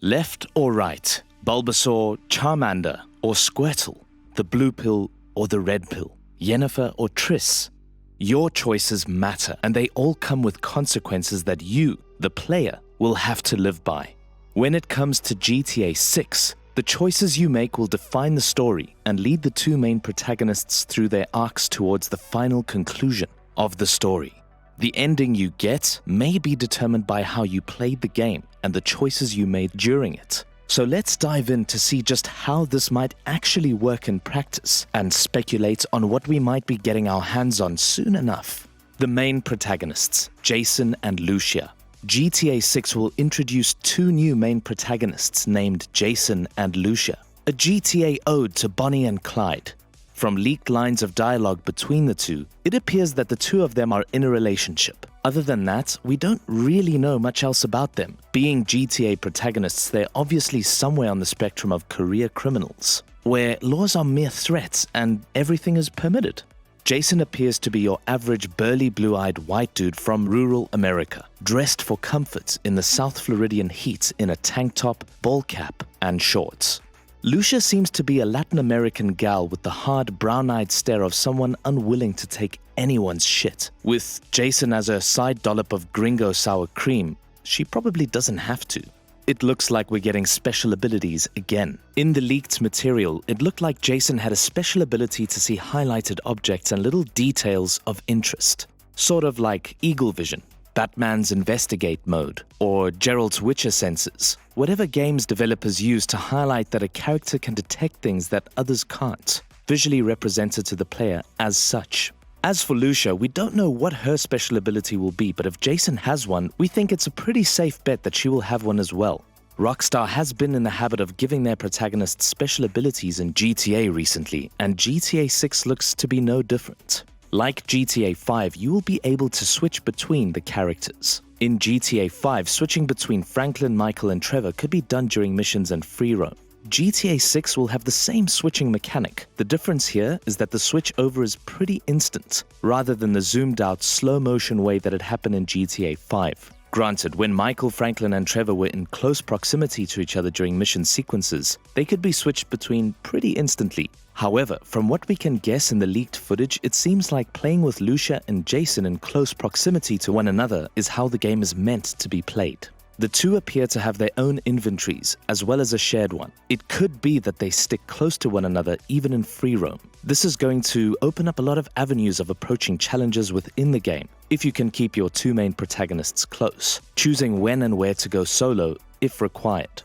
Left or right, Bulbasaur, Charmander, or Squirtle, the blue pill or the red pill, Yennefer or Triss. Your choices matter, and they all come with consequences that you, the player, will have to live by. When it comes to GTA 6, the choices you make will define the story and lead the two main protagonists through their arcs towards the final conclusion of the story. The ending you get may be determined by how you played the game and the choices you made during it. So let's dive in to see just how this might actually work in practice and speculate on what we might be getting our hands on soon enough. The main protagonists, Jason and Lucia. GTA 6 will introduce two new main protagonists named Jason and Lucia, a GTA ode to Bonnie and Clyde. From leaked lines of dialogue between the two, it appears that the two of them are in a relationship. Other than that, we don't really know much else about them. Being GTA protagonists, they're obviously somewhere on the spectrum of career criminals, where laws are mere threats and everything is permitted. Jason appears to be your average burly blue-eyed white dude from rural America, dressed for comfort in the South Floridian heat in a tank top, ball cap, and shorts. Lucia seems to be a Latin American gal with the hard brown-eyed stare of someone unwilling to take anyone's shit. With Jason as a side dollop of gringo sour cream, she probably doesn't have to. It looks like we're getting special abilities again. In the leaked material, it looked like Jason had a special ability to see highlighted objects and little details of interest. Sort of like Eagle Vision, Batman's Investigate mode, or Geralt's Witcher senses. Whatever games developers use to highlight that a character can detect things that others can't, visually represented to the player as such. As for Lucia, we don't know what her special ability will be, but if Jason has one, we think it's a pretty safe bet that she will have one as well. Rockstar has been in the habit of giving their protagonists special abilities in GTA recently, and GTA 6 looks to be no different. Like GTA 5, you will be able to switch between the characters. In GTA 5, switching between Franklin, Michael, and Trevor could be done during missions and free roam. GTA 6 will have the same switching mechanic. The difference here is that the switch over is pretty instant, rather than the zoomed out slow motion way that had happened in GTA 5. Granted, when Michael, Franklin, and Trevor were in close proximity to each other during mission sequences, they could be switched between pretty instantly. However, from what we can guess in the leaked footage, it seems like playing with Lucia and Jason in close proximity to one another is how the game is meant to be played. The two appear to have their own inventories, as well as a shared one. It could be that they stick close to one another even in free roam. This is going to open up a lot of avenues of approaching challenges within the game, if you can keep your two main protagonists close, choosing when and where to go solo if required.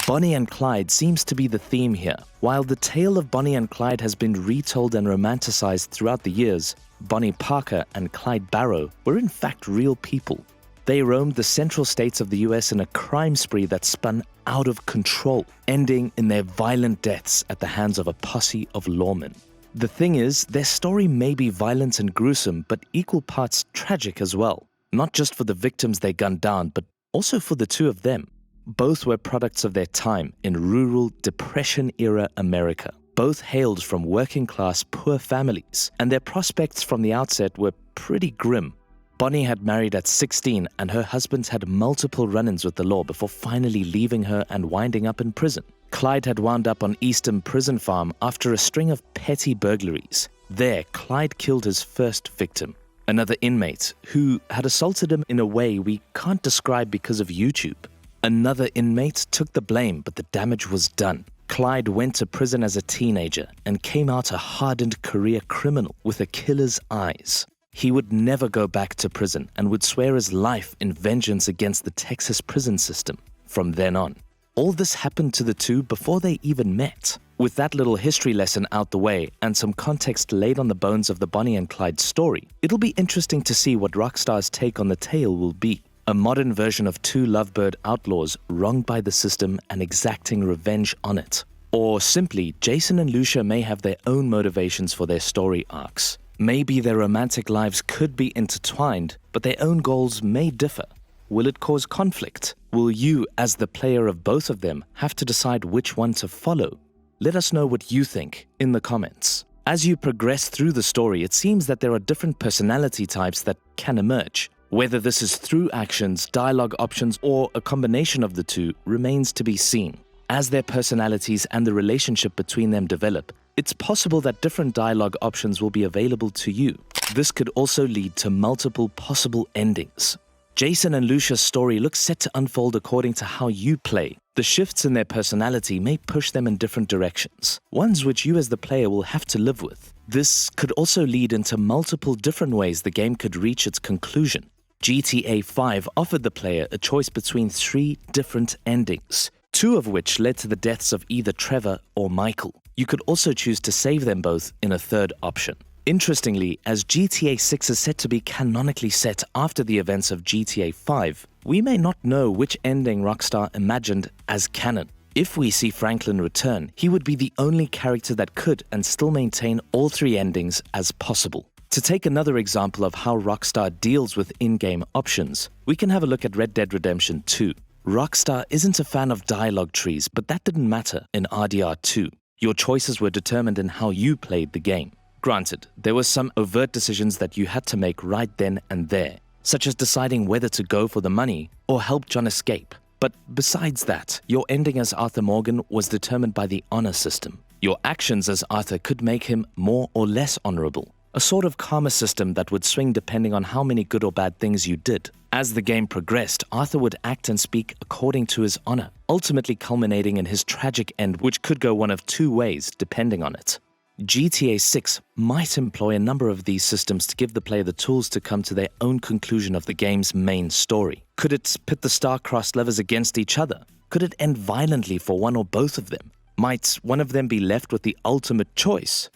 Bonnie and Clyde seems to be the theme here. While the tale of Bonnie and Clyde has been retold and romanticized throughout the years, Bonnie Parker and Clyde Barrow were in fact real people. They roamed the central states of the US in a crime spree that spun out of control, ending in their violent deaths at the hands of a posse of lawmen. The thing is, their story may be violent and gruesome, but equal parts tragic as well. Not just for the victims they gunned down, but also for the two of them. Both were products of their time in rural, Depression-era America. Both hailed from working-class, poor families, and their prospects from the outset were pretty grim. Bonnie had married at 16, and her husband had multiple run-ins with the law before finally leaving her and winding up in prison. Clyde had wound up on Eastham Prison Farm after a string of petty burglaries. There, Clyde killed his first victim, another inmate who had assaulted him in a way we can't describe because of YouTube. Another inmate took the blame, but the damage was done. Clyde went to prison as a teenager and came out a hardened career criminal with a killer's eyes. He would never go back to prison and would swear his life in vengeance against the Texas prison system from then on. All this happened to the two before they even met. With that little history lesson out the way and some context laid on the bones of the Bonnie and Clyde story, it'll be interesting to see what Rockstar's take on the tale will be. A modern version of two lovebird outlaws wronged by the system and exacting revenge on it. Or simply, Jason and Lucia may have their own motivations for their story arcs. Maybe their romantic lives could be intertwined, but their own goals may differ. Will it cause conflict? Will you, as the player of both of them, have to decide which one to follow? Let us know what you think in the comments. As you progress through the story, it seems that there are different personality types that can emerge. Whether this is through actions, dialogue options, or a combination of the two remains to be seen. As their personalities and the relationship between them develop, it's possible that different dialogue options will be available to you. This could also lead to multiple possible endings. Jason and Lucia's story looks set to unfold according to how you play. The shifts in their personality may push them in different directions, ones which you as the player will have to live with. This could also lead into multiple different ways the game could reach its conclusion. GTA 5 offered the player a choice between 3 different endings, 2 of which led to the deaths of either Trevor or Michael. You could also choose to save them both in a third option. Interestingly, as GTA 6 is set to be canonically set after the events of GTA 5, we may not know which ending Rockstar imagined as canon. If we see Franklin return, he would be the only character that could and still maintain all 3 endings as possible. To take another example of how Rockstar deals with in-game options, we can have a look at Red Dead Redemption 2. Rockstar isn't a fan of dialogue trees, but that didn't matter in RDR 2. Your choices were determined in how you played the game. Granted, there were some overt decisions that you had to make right then and there, such as deciding whether to go for the money or help John escape. But besides that, your ending as Arthur Morgan was determined by the honor system. Your actions as Arthur could make him more or less honorable, a sort of karma system that would swing depending on how many good or bad things you did. As the game progressed, Arthur would act and speak according to his honor, ultimately culminating in his tragic end, which could go one of 2 ways depending on it. GTA 6 might employ a number of these systems to give the player the tools to come to their own conclusion of the game's main story. Could it pit the star-crossed lovers against each other? Could it end violently for one or both of them? Might one of them be left with the ultimate choice?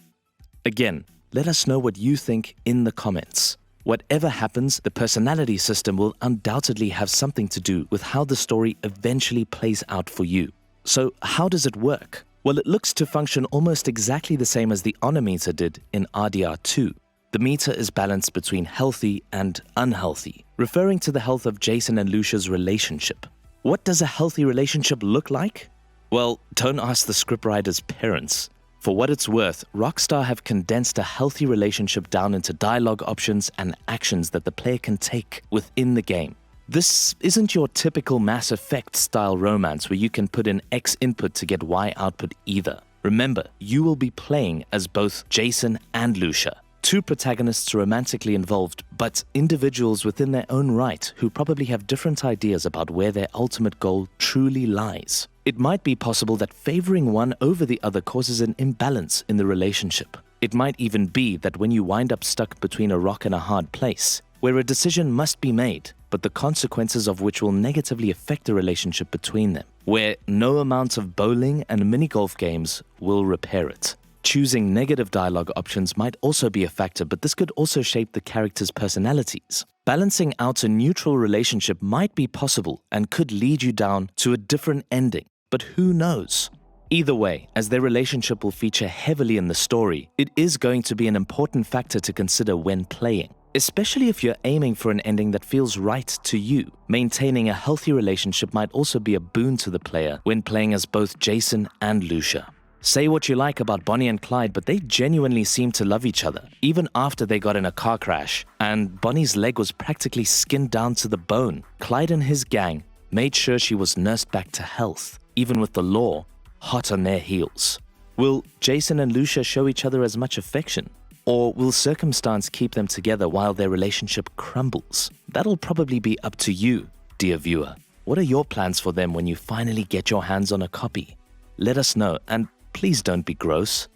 Again, let us know what you think in the comments. Whatever happens, the personality system will undoubtedly have something to do with how the story eventually plays out for you. So how does it work? Well, it looks to function almost exactly the same as the honor meter did in RDR 2. The meter is balanced between healthy and unhealthy, referring to the health of Jason and Lucia's relationship. What does a healthy relationship look like? Well, don't ask the scriptwriter's parents. For what it's worth, Rockstar have condensed a healthy relationship down into dialogue options and actions that the player can take within the game. This isn't your typical Mass Effect style romance where you can put in X input to get Y output either. Remember, you will be playing as both Jason and Lucia, 2 protagonists romantically involved, but individuals within their own right who probably have different ideas about where their ultimate goal truly lies. It might be possible that favoring one over the other causes an imbalance in the relationship. It might even be that when you wind up stuck between a rock and a hard place, where a decision must be made, but the consequences of which will negatively affect the relationship between them, where no amount of bowling and mini-golf games will repair it. Choosing negative dialogue options might also be a factor, but this could also shape the characters' personalities. Balancing out a neutral relationship might be possible and could lead you down to a different ending, but who knows? Either way, as their relationship will feature heavily in the story, it is going to be an important factor to consider when playing. Especially if you're aiming for an ending that feels right to you. Maintaining a healthy relationship might also be a boon to the player when playing as both Jason and Lucia. Say what you like about Bonnie and Clyde, but they genuinely seem to love each other, even after they got in a car crash, and Bonnie's leg was practically skinned down to the bone. Clyde and his gang made sure she was nursed back to health, even with the law hot on their heels. Will Jason and Lucia show each other as much affection? Or will circumstance keep them together while their relationship crumbles? That'll probably be up to you, dear viewer. What are your plans for them when you finally get your hands on a copy? Let us know, and please don't be gross.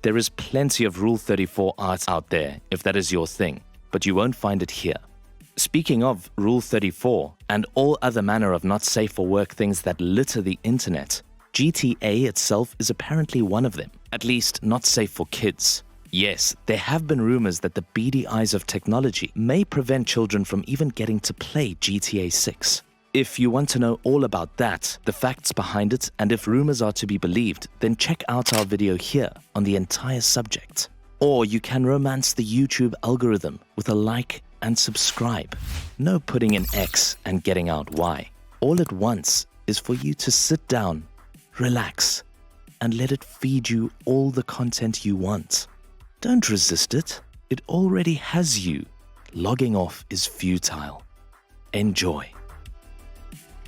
There is plenty of Rule 34 art out there, if that is your thing, but you won't find it here. Speaking of Rule 34 and all other manner of not safe for work things that litter the internet, GTA itself is apparently one of them, at least not safe for kids. Yes, there have been rumors that the beady eyes of technology may prevent children from even getting to play GTA 6. If you want to know all about that, the facts behind it, and if rumors are to be believed, then check out our video here on the entire subject. Or you can romance the YouTube algorithm with a like and subscribe. No putting in X and getting out Y. All it wants is for you to sit down, relax, and let it feed you all the content you want. Don't resist it. It already has you. Logging off is futile. Enjoy.